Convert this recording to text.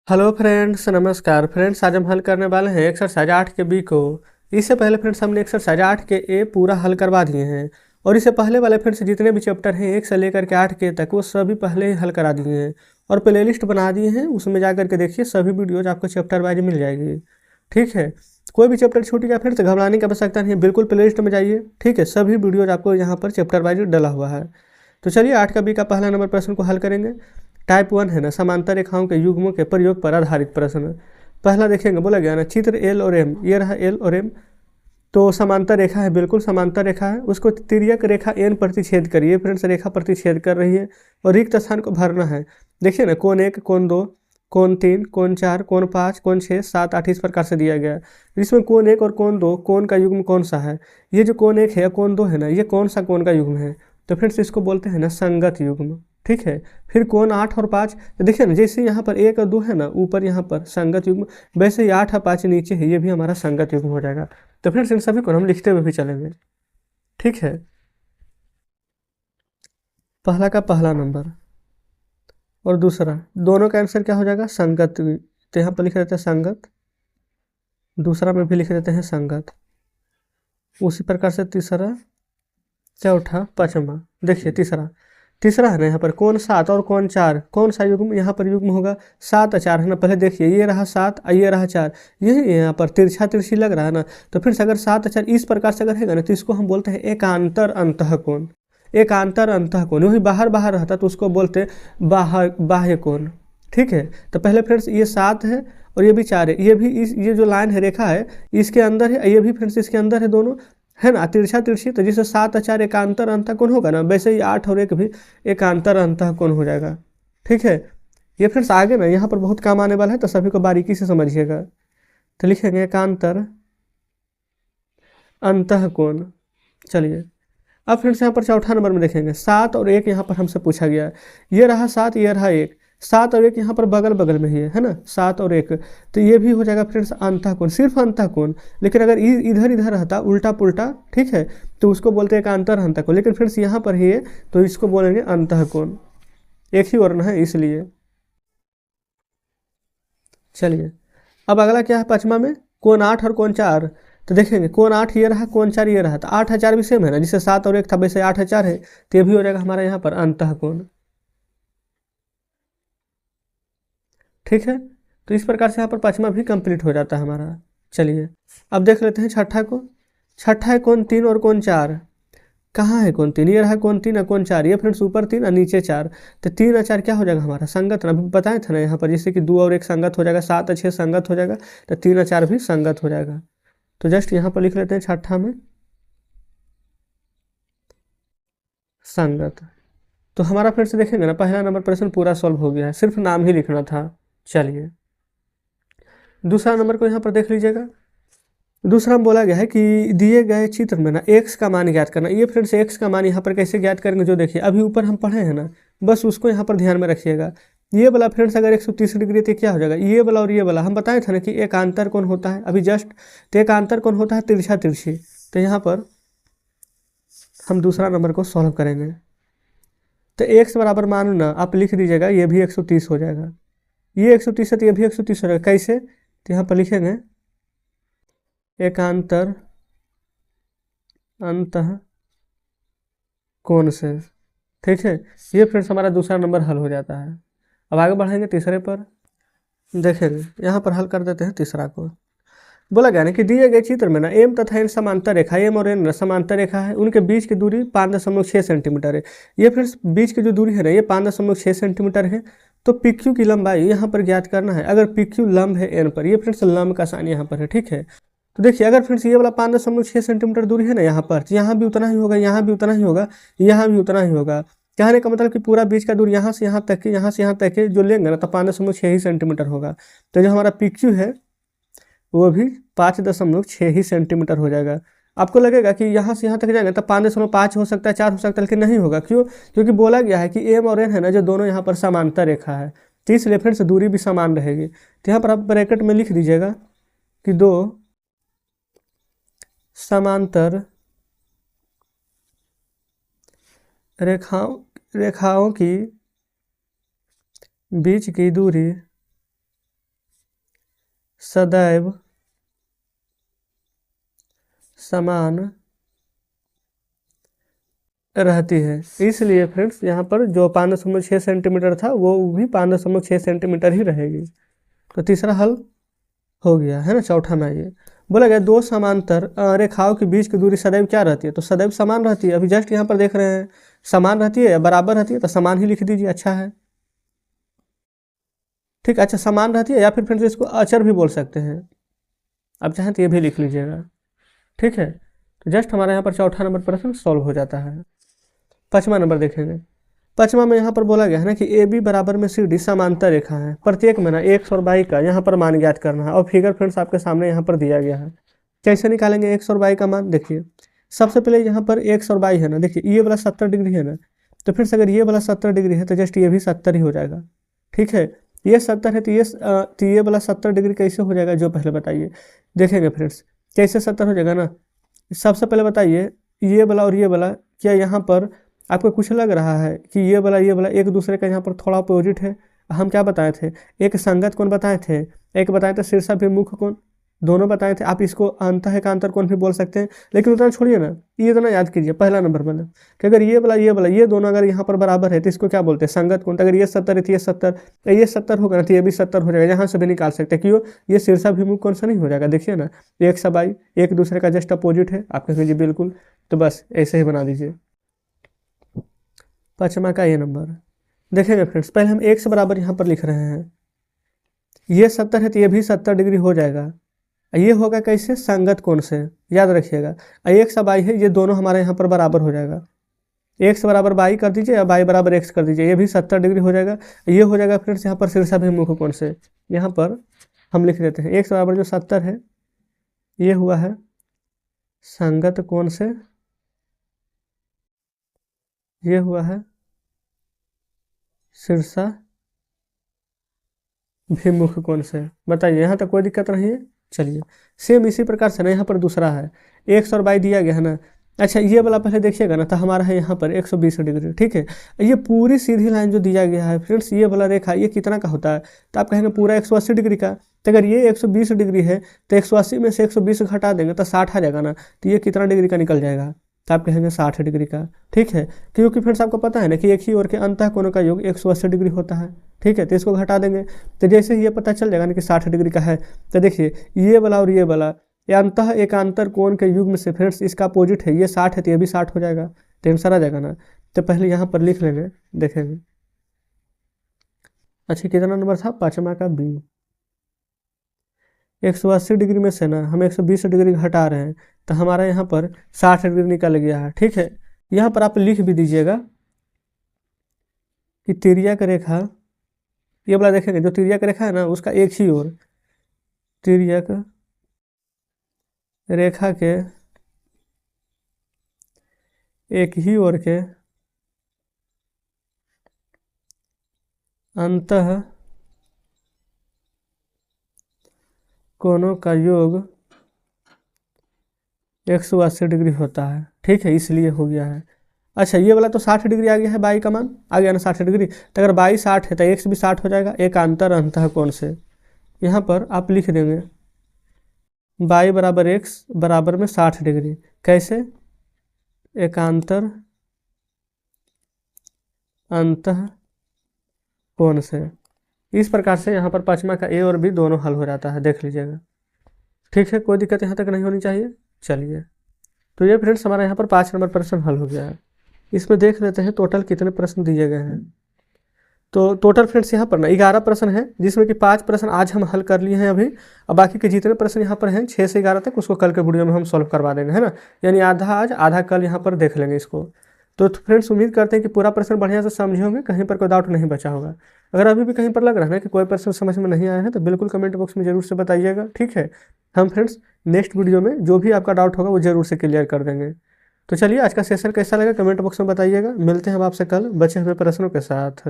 Hello friends, नमस्कार friends. आज हम हल करने वाले हैं एक्सरसाइज 8 के बी को। इससे पहले फ्रेंड्स हमने एक्सरसाइज 8 के ए पूरा हल करवा दिए हैं और इससे पहले वाले फ्रेंड्स जितने भी चैप्टर हैं 1 से लेकर के 8 के तक वो सभी पहले ही हल करा दिए हैं और प्लेलिस्ट बना दिए हैं। उसमें जा करके देखिए, सभी वीडियोज आपको चैप्टर वाइज मिल जाएगी। ठीक है, कोई भी चैप्टर छूट गया फ्रेंड्स घबराने की आवश्यकता नहीं है, बिल्कुल प्लेलिस्ट में जाइए। ठीक है, सभी वीडियोज आपको यहाँ पर चैप्टर वाइज डला हुआ है। तो चलिए 8 का बी का पहला नंबर प्रश्न को हल करेंगे। टाइप 1 है ना, समांतर रेखाओं के युग्मों के प्रयोग पर आधारित प्रश्न। पहला देखेंगे, बोला गया ना चित्र एल और एम, ये रहा एल और एम। तो समांतर रेखा है, बिल्कुल समांतर रेखा है। उसको तिर्यक रेखा एन प्रतिच्छेद करिए। फ्रेंड्स रेखा प्रतिच्छेद कर रही है और रिक्त स्थान को भरना है। देखिए ना, कोण 1, कोण 2, कोण 3, कोण 4, कोण 5, कोण 6, 7, 8 इस प्रकार से दिया गया है। इसमें कोण 1 और कोण 2 कोण का युग्म कौन सा है? ये जो कोण 1 है, कोण 2 है ना, ये कौन सा कोण का युग्म है? तो फ्रेंड्स इसको बोलते हैं ना संगत युग्म। ठीक है, फिर कोण 8 और 5, तो देखिए ना, जैसे यहाँ पर 1 और 2 है ना ऊपर, यहाँ पर संगत युग्म, वैसे ही 8 और 5 नीचे है, ये भी हमारा संगत युग्म हो जाएगा। तो फ्रेंड्स इन सभी को हम लिखते हुए भी चलेंगे। ठीक है, पहला का पहला नंबर और दूसरा दोनों का आंसर क्या हो जाएगा? संगत। तो यहाँ पर लिख देते हैं संगत, दूसरा में भी लिख देते हैं संगत। उसी प्रकार से तीसरा, चौथा, पांचवा। देखिए तीसरा तीसरा है ना, यहाँ पर कोण 7 और कोण 4 कौन सा युग्म? यहाँ पर युग्म होगा 7 और 4 है ना। पहले देखिए, ये रहा 7 और ये रहा 4, यही यहाँ पर तिरछा तिरछी लग रहा है ना। तो फिर अगर 7 और 4 इस प्रकार से अगर है ना, तो इसको हम बोलते हैं एकांतर अंतःकोण। एकांतर अंतःकोण, वही बाहर बाहर रहता तो उसको बोलते हैं बाह्य कोण। ठीक है, तो पहले फ्रेंड्स ये 7 है और ये भी 4 है, ये भी ये जो लाइन है, रेखा है, इसके अंदर है, ये भी फ्रेंड्स इसके अंदर है, दोनों है ना तिरछा तिरछी। तो जैसे 7 और 4 एकांतर अंतःकोण होगा ना, वैसे ही 8 और 1 भी एकांतर अंतःकोण हो जाएगा। ठीक है, ये फ्रेंड्स आगे ना यहाँ पर बहुत काम आने वाला है, तो सभी को बारीकी से समझिएगा। तो लिखेंगे एकांतर अंतःकोण। चलिए अब फ्रेंड्स यहाँ पर चौथा नंबर में देखेंगे, 7 और 1 यहाँ पर हमसे पूछा गया है। ये रहा 7, ये रहा 1, 7 और 1 यहाँ पर बगल बगल में ही है ना, 7 और 1। तो ये भी हो जाएगा फ्रेंड्स अंतःकोण, सिर्फ अंतःकोण। लेकिन अगर इधर इधर रहता उल्टा पुल्टा, ठीक है, तो उसको बोलते हैं एकांतर अंतःकोण। लेकिन फ्रेंड्स यहाँ पर ही है तो इसको बोलेंगे अंतःकोण, एक ही वर्ण है इसलिए। चलिए अब अगला क्या है पांचवा में, कोण 8 और कोण 4। तो देखेंगे कोण 8 ये रहा, कोण 4 ये रहा, तो 8 और 4 भी सेम है ना, जिससे 7 और 1 था वैसे 8 और 4 है, तो ये भी हो जाएगा हमारा यहाँ पर अंतःकोण। ठीक है, तो इस प्रकार से यहाँ पर पांचवा भी कंप्लीट हो जाता है हमारा। चलिए अब देख लेते हैं छठा को। छठा है कोण 3 और कोण 4। कहाँ है कोण 3? ये रहा कोण 3 और कोण 4, ये फ्रेंड्स ऊपर 3 और नीचे 4। तो 3 और 4 क्या हो जाएगा हमारा? संगत ना, अभी बताए थे ना यहाँ पर, जैसे कि 2 और 1 संगत हो जाएगा, 7 और 6 संगत हो जाएगा, तो 3 और 4 भी संगत हो जाएगा। तो जस्ट यहाँ पर लिख लेते हैं छठा में संगत। तो हमारा फिर से देखेंगे ना, पहला नंबर प्रश्न पूरा सॉल्व हो गया है, सिर्फ नाम ही लिखना था। चलिए दूसरा नंबर को यहाँ पर देख लीजिएगा। दूसरा में बोला गया है कि दिए गए चित्र में ना एक्स का मान ज्ञात करना। ये फ्रेंड्स एक्स का मान यहाँ पर कैसे ज्ञात करेंगे, जो देखिए अभी ऊपर हम पढ़े हैं ना, बस उसको यहाँ पर ध्यान में रखिएगा। ये वाला फ्रेंड्स अगर 130 डिग्री तो क्या हो जाएगा, ये वाला और ये वाला हम बताए थे ना कि एकांतर कोण होता है अभी जस्ट। तो एकांतर कोण होता है तिरछा तिरछी। तो यहाँ पर हम दूसरा नंबर को सॉल्व करेंगे। तो एक्स बराबर मान ना आप लिख दीजिएगा, ये भी 130 हो जाएगा, ये 130 है तो ये भी 130 हो जाएगा। कैसे? तो यहाँ पर लिखेंगे एकांतर अंतः कोण से। ठीक है, ये फ्रेंड्स हमारा दूसरा नंबर हल हो जाता है। अब आगे बढ़ेंगे तीसरे पर, देखेंगे यहाँ पर हल कर देते हैं तीसरा को। बोला गया ना कि दिए गए चित्र में ना एम तथा एन समांतर रेखा, एम और एन समांतर रेखा है, उनके बीच की दूरी 5.6 सेंटीमीटर है। ये फिर बीच की जो दूरी है ना, ये 5.6 सेंटीमीटर है। तो पी क्यू की लंबाई यहाँ पर ज्ञात करना है। अगर पी क्यू लंब है एन पर, ये फ्रेंड्स लंब का साइन यहाँ पर है। ठीक है, तो देखिए अगर फ्रेंड्स ये वाला 5.6 सेंटीमीटर दूरी है ना यहाँ पर, तो यहाँ भी उतना ही होगा, यहाँ भी उतना ही होगा, यहाँ भी उतना ही होगा। कहने का मतलब कि पूरा बीच का दूरी यहाँ से यहाँ तक के, यहाँ से यहाँ तक के जो लेंगे ना, तो 5.6 ही सेंटीमीटर होगा। तो जो हमारा पी क्यू है वो भी 5.6 ही सेंटीमीटर हो जाएगा। आपको लगेगा कि यहाँ से यहाँ तक जाएंगे तो 5.5 हो सकता है, 4 हो सकता है, लेकिन नहीं होगा। क्यों? क्योंकि बोला गया है कि एम और एन है ना, जो दोनों यहाँ पर समांतर रेखा है, तो इसलिए फ्रेंड्स दूरी भी समान रहेगी। तो यहाँ पर आप ब्रैकेट में लिख दीजिएगा कि दो समांतर रेखाओं की बीच की दूरी सदैव समान रहती है। इसलिए फ्रेंड्स यहाँ पर जो 5.6 सेंटीमीटर था वो भी 5.6 सेंटीमीटर ही रहेगी। तो तीसरा हल हो गया है ना। चौथा में ये बोला गया दो समांतर रेखाओं के बीच की दूरी सदैव क्या रहती है, तो सदैव समान रहती है। अभी जस्ट यहाँ पर देख रहे हैं समान रहती है या बराबर रहती है, तो समान ही लिख दीजिए, अच्छा है। ठीक, अच्छा समान रहती है, या फिर फ्रेंड्स इसको अचर भी बोल सकते हैं, अब चाहें तो ये भी लिख लीजिएगा। ठीक है, तो जस्ट हमारे यहाँ पर चौथा नंबर प्रश्न सॉल्व हो जाता है। पाँचवा नंबर देखेंगे। पाँचवा में यहाँ पर बोला गया है ना कि ए बी बराबर में सी डी समांतर रेखा है, प्रत्येक में ना एक्स और वाई का यहाँ पर मान ज्ञात करना है। और फिगर फ्रेंड्स आपके सामने यहाँ पर दिया गया है। कैसे निकालेंगे एक्स और वाई का मान, देखिए सबसे पहले यहाँ पर एक्स और वाई है ना, देखिए ये वाला 70 डिग्री है ना, तो फिर अगर ये वाला 70 डिग्री है तो जस्ट ये भी 70 ही हो जाएगा। ठीक है, ये 70 है तो ये वाला 70 डिग्री कैसे हो जाएगा, जो पहले बताइए। देखेंगे फ्रेंड्स कैसे 70 हो जाएगा ना। सबसे पहले बताइए ये वाला और ये वाला, क्या यहाँ पर आपको कुछ लग रहा है कि ये वाला एक दूसरे का यहाँ पर थोड़ा अपोजिट है। हम क्या बताए थे, एक संगत कोण बताए थे, एक बताए थे शीर्षाभिमुख कोण, दोनों बताए थे। आप इसको अंतः एकांतर कोण भी बोल सकते हैं, लेकिन उतना छोड़िए ना, ये इतना याद कीजिए पहला नंबर वाला कि अगर ये वाला ये दोनों अगर यहाँ पर बराबर है तो इसको क्या बोलते हैं, संगत कोण। अगर ये 70 है तो ये 70 होगा ना, तो ये भी 70 हो जाएगा। यहाँ से भी निकाल सकते हैं, क्यों, ये शीर्षाभिमुख कोण से नहीं हो जाएगा। देखिए ना एक सब आई एक दूसरे का जस्ट अपोजिट है, आप कहेंगे जी बिल्कुल, तो बस ऐसे ही बना दीजिए। पाँचवा का ये नंबर देखेंगे फ्रेंड्स, पहले हम एक से बराबर यहाँ पर लिख रहे हैं, ये 70 है तो ये भी 70 डिग्री हो जाएगा। ये होगा कैसे, संगत कोण से, याद रखिएगा। एक सब आई है, ये दोनों हमारे यहाँ पर बराबर हो जाएगा। एक्स बराबर वाई कर दीजिए या वाई बराबर एक्स कर दीजिए, ये भी 70 डिग्री हो जाएगा। ये हो जाएगा फ्रेंड्स यहाँ पर शीर्षाभिमुख कोण से। यहाँ पर हम लिख देते हैं एक्स बराबर जो 70 है ये हुआ है संगत कोण से, ये हुआ है शीर्षाभिमुख कोण से। बताइए यहाँ तक कोई दिक्कत नहीं है। चलिए सेम इसी प्रकार से ना यहाँ पर दूसरा है, एक्स और वाई दिया गया है ना। अच्छा ये वाला पहले देखिएगा ना, तो हमारा है यहाँ पर 120 डिग्री। ठीक है, ये पूरी सीधी लाइन जो दिया गया है फ्रेंड्स, ये वाला रेखा ये कितना का होता है, तो आप कहेंगे पूरा 180 डिग्री का। तो अगर ये 120 डिग्री है तो 180 में से 120 घटा देंगे तो 60 आ जाएगा ना, तो ये कितना डिग्री का निकल जाएगा, तो आप कहेंगे 60 डिग्री का। ठीक है, क्योंकि फ्रेंड्स आपको पता है ना कि एक ही ओर के अंतः कोणों का योग 180 डिग्री होता है। ठीक है, तो इसको घटा देंगे तो जैसे ही ये पता चल जाएगा ना कि 60 डिग्री का है, तो देखिए ये वाला और ये वाला ये अंतः एकांतर कोण के युग्म से फ्रेंड्स इसका अपोजिट है, ये 60 है तो ये भी 60 हो जाएगा, तो आंसर आ जाएगा ना। तो पहले यहाँ पर लिख लेंगे, देखेंगे। अच्छा कितना नंबर था, पाँचवा का बी। 180 डिग्री में से ना हम 120 डिग्री घटा रहे हैं, तो हमारा यहाँ पर 60 डिग्री निकल गया है। ठीक है, यहाँ पर आप लिख भी दीजिएगा कि तिर्यक रेखा, ये वाला देखेंगे जो तिर्यक रेखा है ना उसका एक ही ओर, तिर्यक रेखा के एक ही ओर के अंतः कोणों का योग 180 डिग्री होता है। ठीक है, इसलिए हो गया है। अच्छा ये वाला तो 60 डिग्री आ गया है, बाई का मान आ गया ना 60 डिग्री, तो अगर बाई 60 है तो एक्स भी 60 हो जाएगा एकांतर अंतः कोण से। यहाँ पर आप लिख देंगे बाई बराबर एक्स बराबर में 60 डिग्री, कैसे, एकांतर अंतः कोण से। इस प्रकार से यहाँ पर पाँचवा का ए और बी दोनों हल हो जाता है, देख लीजिएगा। ठीक है, कोई दिक्कत यहाँ तक नहीं होनी चाहिए। चलिए तो ये फ्रेंड्स हमारा यहाँ पर 5 नंबर प्रश्न हल हो गया है। इसमें देख लेते हैं टोटल कितने प्रश्न दिए गए हैं। तो टोटल फ्रेंड्स यहाँ पर ना 11 प्रश्न है, जिसमें कि 5 प्रश्न आज हम हल कर लिए हैं अभी, और बाकी के जितने प्रश्न यहाँ पर हैं 6 से 11 तक उसको कल के वीडियो में हम सॉल्व करवा देंगे, है ना। यानी आधा आज आधा कल यहाँ पर देख लेंगे इसको। तो फ्रेंड्स उम्मीद करते हैं कि पूरा प्रश्न बढ़िया से समझे होंगे, कहीं पर कोई डाउट नहीं बचा होगा। अगर अभी भी कहीं पर लग रहा है ना कि कोई प्रश्न समझ में नहीं आया है तो बिल्कुल कमेंट बॉक्स में जरूर से बताइएगा। ठीक है, हम फ्रेंड्स नेक्स्ट वीडियो में जो भी आपका डाउट होगा वो जरूर से क्लियर कर देंगे। तो चलिए आज का सेशन कैसा लगा कमेंट बॉक्स में बताइएगा। मिलते हैं हम आपसे कल बचे हुए प्रश्नों के साथ।